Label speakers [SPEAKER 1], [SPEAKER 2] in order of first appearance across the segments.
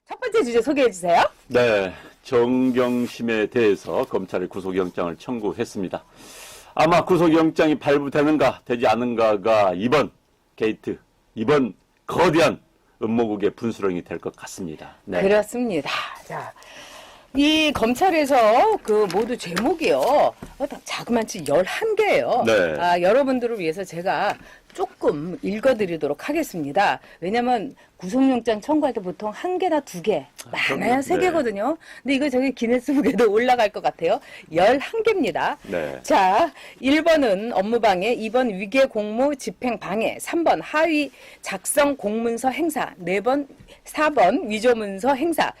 [SPEAKER 1] 첫 번째 주제 소개해 주세요.
[SPEAKER 2] 네, 정경심에 대해서 검찰이 구속영장을 청구했습니다. 아마 구속영장이 발부되는가 되지 않은가가 이번 게이트, 이번 거대한 음모국의 분수령이 될 것 같습니다.
[SPEAKER 1] 네. 그렇습니다. 자, 이 검찰에서 그 모두 제목이요. 자그만치 11개예요.
[SPEAKER 2] 네.
[SPEAKER 1] 여러분들을 위해서 제가 조금 읽어드리도록 하겠습니다. 왜냐면 구속영장 청구할 때 보통 1개나 2개, 많아야 3개거든요. 근데 이거 저기 기네스북에도 올라갈 것 같아요. 11개입니다.
[SPEAKER 2] 네.
[SPEAKER 1] 자, 1번은 업무방해, 2번 위계 공무 집행 방해, 3번 하위 작성 공문서 행사, 4번 위조문서 행사,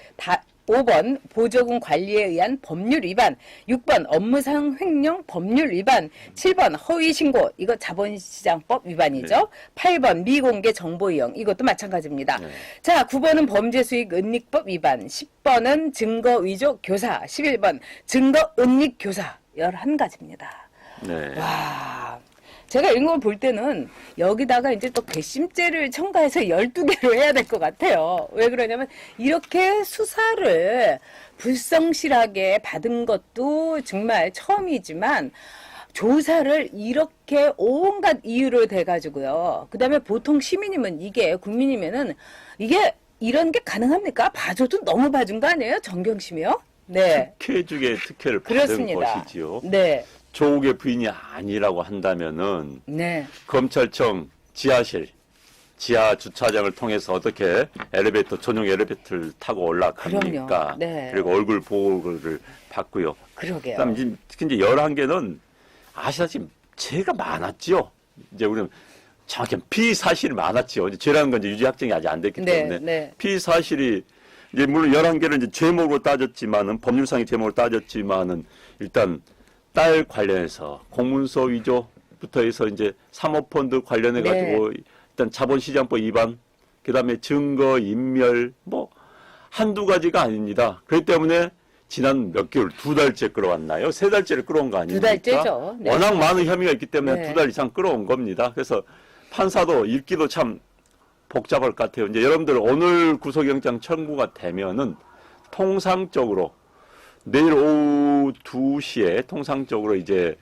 [SPEAKER 1] 5번 보조금 관리에 의한 법률 위반, 6번 업무상 횡령 법률 위반, 7번 허위신고, 이거 자본시장법 위반이죠. 네. 8번 미공개 정보 이용, 이것도 마찬가지입니다. 네. 자, 9번은 범죄수익 은닉법 위반, 10번은 증거 위조 교사, 11번 증거 은닉 교사, 11가지입니다.
[SPEAKER 2] 네.
[SPEAKER 1] 와. 제가 이런 걸 볼 때는 여기다가 이제 또 괘씸죄를 첨가해서 12개로 해야 될 것 같아요. 왜 그러냐면 이렇게 수사를 불성실하게 받은 것도 정말 처음이지만 조사를 이렇게 온갖 이유로 돼가지고요. 그 다음에 보통 시민이면 이게 국민이면은 이게 이런 게 가능합니까? 봐줘도 너무 봐준 거 아니에요? 정경심이요? 네.
[SPEAKER 2] 특혜 중에 특혜를
[SPEAKER 1] 그렇습니다.
[SPEAKER 2] 받은 것이지요.
[SPEAKER 1] 네.
[SPEAKER 2] 조국의 부인이 아니라고 한다면은
[SPEAKER 1] 네.
[SPEAKER 2] 검찰청 지하실, 지하 주차장을 통해서 어떻게 엘리베이터, 전용 엘리베이터를 타고 올라갑니까?
[SPEAKER 1] 네.
[SPEAKER 2] 그리고 얼굴 보호를 받고요.
[SPEAKER 1] 그러게요.
[SPEAKER 2] 그다음 이제 특히 이제 11개는 아시다시피 죄가 많았죠. 이제 우리는 정확히 피사실이 많았죠. 이제 죄라는 건 이제 유죄 확정이 아직 안 됐기 때문에
[SPEAKER 1] 네.
[SPEAKER 2] 피사실이 이제 물론 11개를 이제 제목으로 따졌지만은 법률상의 제목으로 따졌지만은 일단 딸 관련해서 공문서 위조부터 해서 이제 사모펀드 관련해 가지고 네. 일단 자본시장법 위반, 그다음에 증거 인멸 뭐 한두 가지가 아닙니다. 그렇기 때문에 지난 몇 개월, 2달째 끌어왔나요? 3달째를 끌어온 거 아닙니까?
[SPEAKER 1] 2달째죠. 네.
[SPEAKER 2] 워낙 많은 혐의가 있기 때문에
[SPEAKER 1] 네.
[SPEAKER 2] 2달 이상 끌어온 겁니다. 그래서 판사도 읽기도 참 복잡할 것 같아요. 이제 여러분들 오늘 구속영장 청구가 되면은 통상적으로 내일 오후 2시에 통상적으로 이제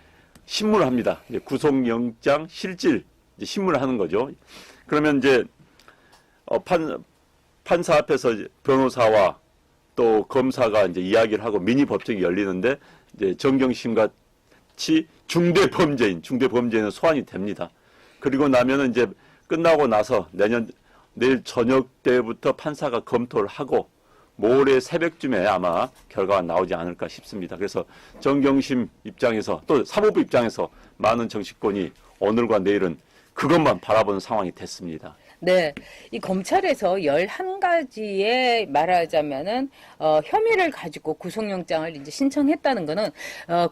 [SPEAKER 2] 신문을 합니다. 이제 구속영장 실질 이제 신문을 하는 거죠. 그러면 이제 판사 앞에서 변호사와 또 검사가 이제 이야기를 하고 미니 법정이 열리는데 이제 정경심 같이 중대 범죄인은 소환이 됩니다. 그리고 나면은 이제 끝나고 나서 내일 저녁 때부터 판사가 검토를 하고 모레 새벽쯤에 아마 결과가 나오지 않을까 싶습니다. 그래서 정경심 입장에서 또 사법부 입장에서 많은 정치권이 오늘과 내일은 그것만 바라보는 상황이 됐습니다.
[SPEAKER 1] 네. 이 검찰에서 11가지의 말하자면은, 혐의를 가지고 구속영장을 이제 신청했다는 거는,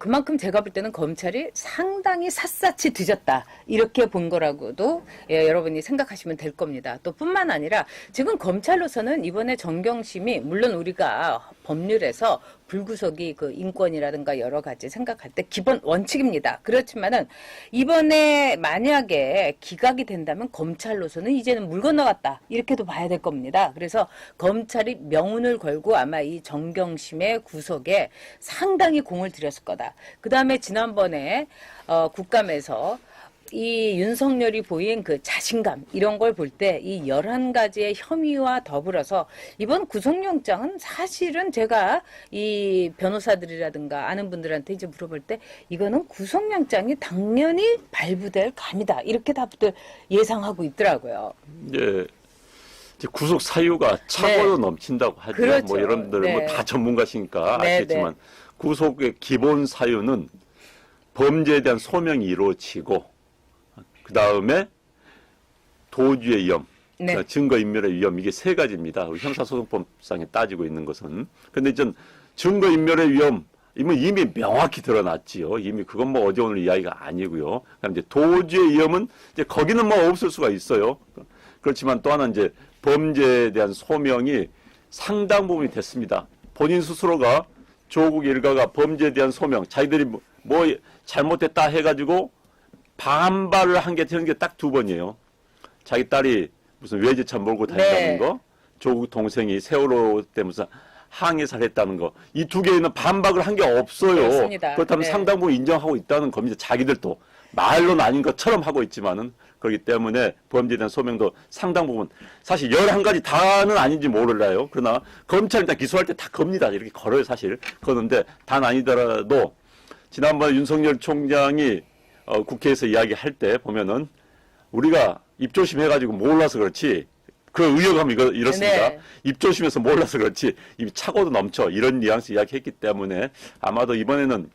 [SPEAKER 1] 그만큼 제가 볼 때는 검찰이 상당히 샅샅이 뒤졌다. 이렇게 본 거라고도, 여러분이 생각하시면 될 겁니다. 또 뿐만 아니라, 지금 검찰로서는 이번에 정경심이, 물론 우리가 법률에서 불구속이 그 인권이라든가 여러 가지 생각할 때 기본 원칙입니다. 그렇지만은 이번에 만약에 기각이 된다면 검찰로서는 이제는 물 건너갔다. 이렇게도 봐야 될 겁니다. 그래서 검찰이 명운을 걸고 아마 이 정경심의 구속에 상당히 공을 들였을 거다. 그 다음에 지난번에 국감에서 이 윤석열이 보인 그 자신감 이런 걸 볼 때 이 11가지의 혐의와 더불어서 이번 구속영장은 사실은 제가 이 변호사들이라든가 아는 분들한테 이제 물어볼 때 이거는 구속영장이 당연히 발부될 감이다. 이렇게 다들 예상하고 있더라고요.
[SPEAKER 2] 예. 구속 사유가 차고도 네. 넘친다고 하죠.
[SPEAKER 1] 그렇죠.
[SPEAKER 2] 뭐 여러분들
[SPEAKER 1] 네.
[SPEAKER 2] 뭐 다 전문가시니까
[SPEAKER 1] 네,
[SPEAKER 2] 아시겠지만
[SPEAKER 1] 네.
[SPEAKER 2] 구속의 기본 사유는 범죄에 대한 소명이 이루어지고 그 다음에 도주의 위험,
[SPEAKER 1] 네.
[SPEAKER 2] 증거인멸의 위험 이게 3가지입니다. 우리 형사소송법상에 따지고 있는 것은. 근데 전 증거인멸의 위험 이미 명확히 드러났지요. 이미 그건 뭐 어제 오늘 이야기가 아니고요. 그다음 이제 도주의 위험은 이제 거기는 뭐 없을 수가 있어요. 그렇지만 또 하나 이제 범죄에 대한 소명이 상당 부분이 됐습니다. 본인 스스로가 조국 일가가 범죄에 대한 소명, 자기들이 뭐 잘못됐다 해가지고 반발을 한 게 되는 게 딱 2번이에요. 자기 딸이 무슨 외제차 몰고 다닌다는
[SPEAKER 1] 네.
[SPEAKER 2] 거, 조국 동생이 세월호 때문에 항해사를 했다는 거. 이 두 개는 반박을 한 게 없어요.
[SPEAKER 1] 그렇습니다.
[SPEAKER 2] 그렇다면
[SPEAKER 1] 네.
[SPEAKER 2] 상당 부분 인정하고 있다는 겁니다. 자기들도. 말로는 아닌 것처럼 하고 있지만은 그렇기 때문에 범죄에 대한 소명도 상당 부분 사실 11가지 다는 아닌지 모를라요. 그러나 검찰이 일단 기소할 때 다 겁니다. 이렇게 걸어요 사실. 그러는데 단 아니더라도 지난번에 윤석열 총장이 국회에서 이야기할 때 보면은 우리가 입조심해가지고 몰라서 그렇지 그 의혹감이 이렇습니다.
[SPEAKER 1] 네.
[SPEAKER 2] 입조심해서 몰라서 그렇지 입이 차고도 넘쳐 이런 뉘앙스 이야기했기 때문에 아마도 이번에는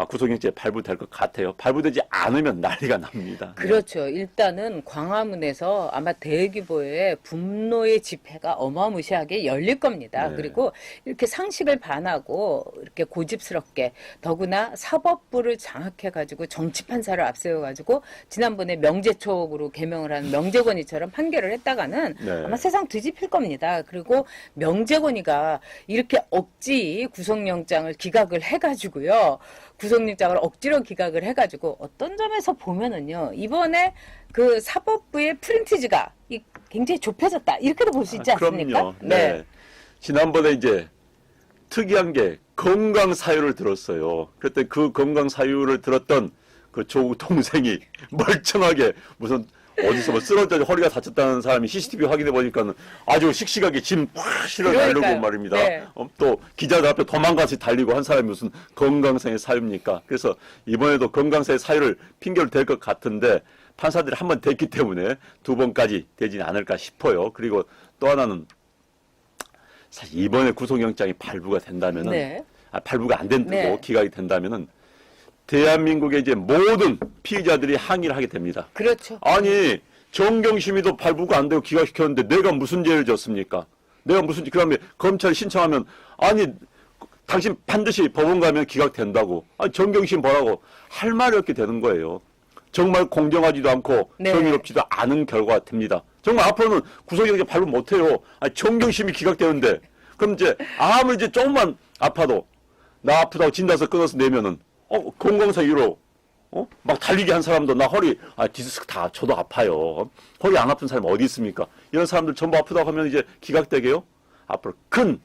[SPEAKER 2] 구속영장이 발부될 것 같아요. 발부되지 않으면 난리가 납니다.
[SPEAKER 1] 그렇죠. 일단은 광화문에서 아마 대규모의 분노의 집회가 어마무시하게 열릴 겁니다.
[SPEAKER 2] 네.
[SPEAKER 1] 그리고 이렇게 상식을 반하고 이렇게 고집스럽게 더구나 사법부를 장악해가지고 정치 판사를 앞세워가지고 지난번에 명재촉으로 개명을 한 명재권이처럼 판결을 했다가는
[SPEAKER 2] 네.
[SPEAKER 1] 아마 세상 뒤집힐 겁니다. 그리고 명재권이가 이렇게 억지 구속영장을 기각을 해가지고요. 구속영장을 억지로 기각을 해가지고 어떤 점에서 보면은요 이번에 그 사법부의 프린티지가 굉장히 좁혀졌다 이렇게도 볼 수 있지 않습니까?
[SPEAKER 2] 그럼요. 네. 지난번에 이제 특이한 게 건강 사유를 들었어요. 그때 그 건강 사유를 들었던 그 조국 동생이 멀쩡하게 무슨 어디서 뭐 쓰러져 허리가 다쳤다는 사람이 CCTV 확인해 보니까는 아주 씩씩하게 짐 팍 실어 달리고
[SPEAKER 1] 그러니까요.
[SPEAKER 2] 말입니다.
[SPEAKER 1] 네.
[SPEAKER 2] 또 기자들 앞에 도망가서 달리고 한 사람이 무슨 건강상의 사유입니까? 그래서 이번에도 건강상의 사유를 핑계로 댈 것 같은데 판사들이 한 번 됐기 때문에 두 번까지 되지는 않을까 싶어요. 그리고 또 하나는 사실 이번에 구속영장이 발부가 된다면은
[SPEAKER 1] 네.
[SPEAKER 2] 발부가 안 된다고
[SPEAKER 1] 네.
[SPEAKER 2] 기각이 된다면은 대한민국의 이제 모든 피의자들이 항의를 하게 됩니다.
[SPEAKER 1] 그렇죠.
[SPEAKER 2] 아니 정경심의도 발부가 안 되고 기각시켰는데 내가 무슨 죄를 졌습니까? 내가 무슨 그다음에 검찰 신청하면 아니 당신 반드시 법원 가면 기각된다고. 아니 정경심 뭐라고 할 말이 없게 되는 거예요. 정말 공정하지도 않고
[SPEAKER 1] 네.
[SPEAKER 2] 정의롭지도 않은 결과가 됩니다. 정말 앞으로는 구속영장 발부 못해요. 아니 정경심이 기각되는데 그럼 이제 아무리 이제 조금만 아파도 나 아프다고 진단서 끊어서 내면은 건강상 이유로 막 달리기 한 사람도 나 허리 디스크 다 저도 아파요. 허리 안 아픈 사람 어디 있습니까? 이런 사람들 전부 아프다고 하면 이제 기각되게요? 앞으로 큰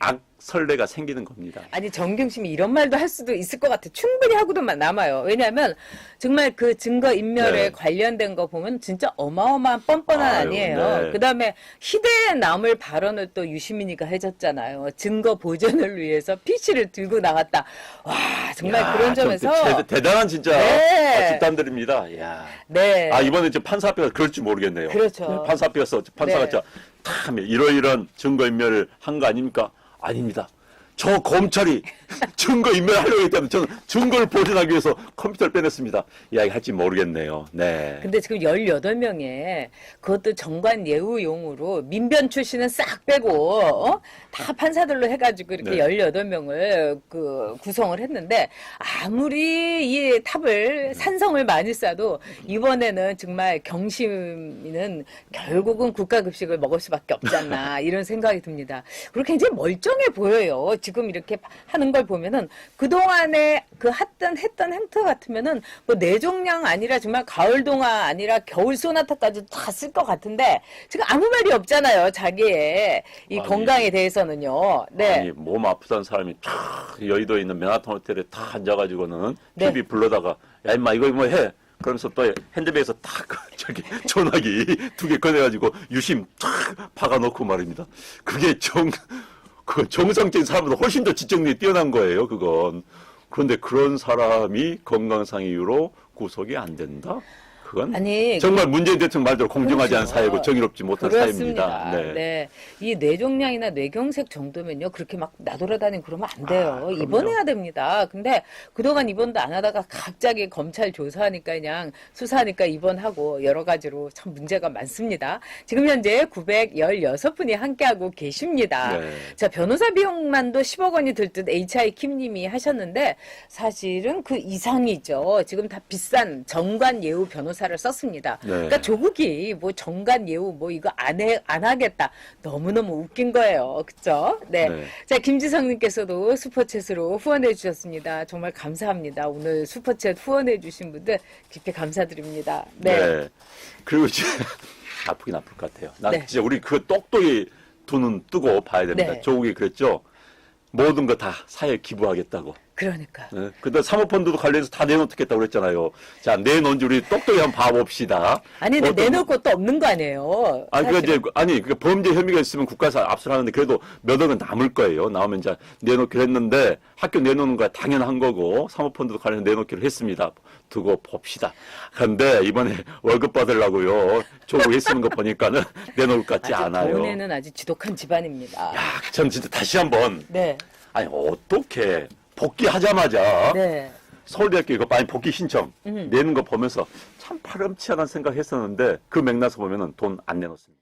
[SPEAKER 2] 악설레가 생기는 겁니다.
[SPEAKER 1] 아니 정경심이 이런 말도 할 수도 있을 것 같아. 충분히 하고도 남아요. 왜냐하면 정말 그 증거 인멸에
[SPEAKER 2] 네.
[SPEAKER 1] 관련된 거 보면 진짜 어마어마한 뻔뻔한
[SPEAKER 2] 아유,
[SPEAKER 1] 아니에요.
[SPEAKER 2] 네.
[SPEAKER 1] 그다음에 희대에 남을 발언을 또 유시민이가 해줬잖아요. 증거 보존을 위해서 PC를 들고 나갔다. 와 정말
[SPEAKER 2] 야,
[SPEAKER 1] 그런
[SPEAKER 2] 좀
[SPEAKER 1] 점에서
[SPEAKER 2] 대단한 진짜
[SPEAKER 1] 네.
[SPEAKER 2] 집단들입니다. 야.
[SPEAKER 1] 네.
[SPEAKER 2] 이번에 이제 판사 앞에 가서 그럴 줄 모르겠네요.
[SPEAKER 1] 그렇죠.
[SPEAKER 2] 네, 판사 앞에 가서 판사가
[SPEAKER 1] 네.
[SPEAKER 2] 진짜 참 이러이러한 증거인멸을 한 거 아닙니까? 아닙니다. 저 검찰이 증거인멸하려고 했기 때문에 저는 증거를 보존하기 위해서 컴퓨터를 빼냈습니다. 이야기할지 모르겠네요. 네.
[SPEAKER 1] 근데 지금 18명에 그것도 정관 예우용으로 민변 출신은 싹 빼고 다 판사들로 해가지고 이렇게
[SPEAKER 2] 네.
[SPEAKER 1] 18명을 그 구성을 했는데 아무리 이 탑을 산성을 많이 쏴도 이번에는 정말 경심이는 결국은 국가급식을 먹을 수밖에 없지 않나 이런 생각이 듭니다. 그리고 굉장히 멀쩡해 보여요. 지금 이렇게 하는 걸 보면은 그동안에 그 했던 행태 같으면은 뭐 내종량 아니라 정말 가을 동화 아니라 겨울 소나타까지 다 쓸 것 같은데 지금 아무 말이 없잖아요. 자기의 이
[SPEAKER 2] 아니,
[SPEAKER 1] 건강에 대해서는요. 네.
[SPEAKER 2] 아니 몸 아프다는 사람이 탁 여의도에 있는 맨하탄 호텔에 탁 앉아가지고는
[SPEAKER 1] 네.
[SPEAKER 2] TV 불러다가 야 임마 이거 뭐 해? 그러면서 또 핸드백에서 탁 저기 전화기 2개 꺼내가지고 유심 탁 박아놓고 말입니다. 그게 그 정상적인 사람보다 훨씬 더 지적력이 뛰어난 거예요. 그건. 그런데 그런 사람이 건강상 이유로 구속이 안 된다? 그건
[SPEAKER 1] 아니,
[SPEAKER 2] 정말 문재인 대통령 말대로 공정하지 않은
[SPEAKER 1] 그렇죠.
[SPEAKER 2] 사회고 정의롭지 못한
[SPEAKER 1] 그렇습니다.
[SPEAKER 2] 사회입니다.
[SPEAKER 1] 네. 이 뇌종양이나 뇌경색 정도면요. 그렇게 막 나돌아다니고 그러면 안 돼요.
[SPEAKER 2] 그럼요.
[SPEAKER 1] 입원해야 됩니다. 근데 그동안 입원도 안 하다가 갑자기 검찰 조사하니까 그냥 수사하니까 입원하고 여러 가지로 참 문제가 많습니다. 지금 현재 916분이 함께하고 계십니다.
[SPEAKER 2] 네.
[SPEAKER 1] 자, 변호사 비용만도 10억 원이 들 듯 HI 킴님이 하셨는데 사실은 그 이상이죠. 지금 다 비싼 정관 예우 변호사를 썼습니다.
[SPEAKER 2] 네.
[SPEAKER 1] 그러니까 조국이 뭐 정관 예우 뭐 이거 안 하겠다. 너무너무 웃긴 거예요. 그쵸? 네.
[SPEAKER 2] 네.
[SPEAKER 1] 자, 김지성님께서도 슈퍼챗으로 후원해 주셨습니다. 정말 감사합니다. 오늘 슈퍼챗 후원해 주신 분들 깊이 감사드립니다. 네.
[SPEAKER 2] 그리고 이제 아프긴 아플 것 같아요. 난
[SPEAKER 1] 네.
[SPEAKER 2] 진짜 우리 그 똑똑히 두 눈 뜨고 봐야 됩니다.
[SPEAKER 1] 네.
[SPEAKER 2] 조국이 그랬죠. 모든 거 다 사회에 기부하겠다고.
[SPEAKER 1] 그러니까.
[SPEAKER 2] 네. 그다음 사모펀드도 관련해서 다 내놓겠다고 그랬잖아요. 자, 내놓은지 우리 똑똑히 한번 봐봅시다.
[SPEAKER 1] 아니, 근데
[SPEAKER 2] 어떤-
[SPEAKER 1] 내놓을 것도 없는 거 아니에요.
[SPEAKER 2] 아니, 그
[SPEAKER 1] 사실은.
[SPEAKER 2] 이제, 아니, 그 범죄 혐의가 있으면 국가에서 압수하는데 그래도 몇 억은 남을 거예요. 나오면 이제 내놓기로 했는데 학교 내놓는 거야 당연한 거고 사모펀드도 관련해서 내놓기로 했습니다. 두고 봅시다. 그런데 이번에 월급 받으려고요. 조국에 쓰는 거 보니까는 내놓을 것 같지
[SPEAKER 1] 아주
[SPEAKER 2] 않아요.
[SPEAKER 1] 돈에는 아주 지독한 집안입니다.
[SPEAKER 2] 야, 전 진짜 다시 한번,
[SPEAKER 1] 네.
[SPEAKER 2] 아니, 어떻게 복귀하자마자
[SPEAKER 1] 네.
[SPEAKER 2] 서울대학교 이거 많이 복귀 신청 내는 거 보면서 참 파렴치하다는 생각 했었는데 그 맥락에서 보면은 돈 안 내놓습니다.